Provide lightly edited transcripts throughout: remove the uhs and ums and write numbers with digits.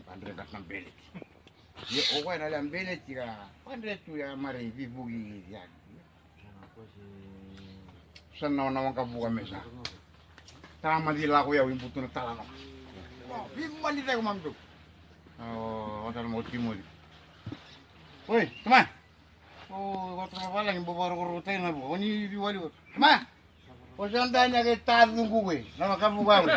Pandrekat ng belet. Ya, okay na lang belet ka. Pandretu ya mari bibugi yan. Saan naman ka buka mesa? Tama dila ko yaw yung puto na talano. Bibuman dito ko mamdo. Kasal mo timod. Uy, teman. Kau pala yung babaru tayo na buka. Kani biwali ko. Teman. Kung saan niya kay tarong kuwe. Na makabuka ko.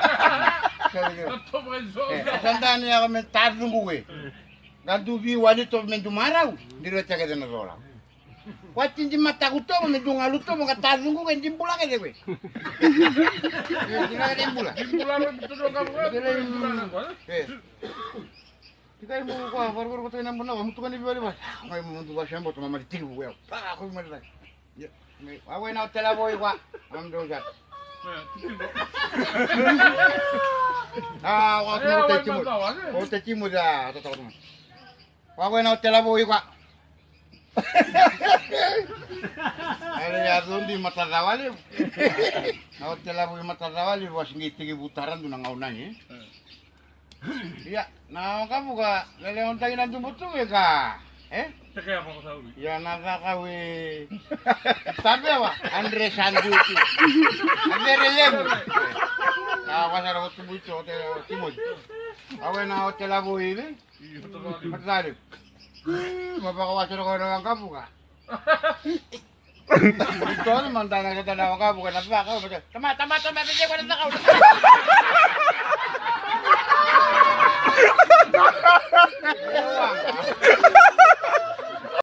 Saan niya kami tarong kuwe. Gantu biwali to mendumaraw. Dilo tiya ka na rola. Watin di mata ko to, medungalu to, mga tarong kuwe. Hindi pula ka de we. Hindi ka din pula. Pula mo dito do ka mo. Tiga mo ko, baru ko tayo nang bunaw. Mutukan ni biwali ba? Ngay mo mundu ba siya mo to mamalitig ko yaw. Ako mo malay. Away na tela boy kwa. Am do jat. Ako te timur. O te timur da, to to. Away na tela boy kwa. Ada ya dundi mata rawali. Na tela boy mata rawali was ngiti butaran do nang aunan eh. Iya, na kamu ka leleon tayo na dumutong eh ka. Kaya apa ko sa uli? Ya nakakawi. Sabi ba? Andre Sanduki. Andre Relevo. Nakakasara ko tubucho o timod. Awe na hotel abo ini. Matali. Mapakawasara ko na ang kapo ka. Ito naman tayo na ang kapo ka. Tama. Bigyan ko na takaw. Ewan ka.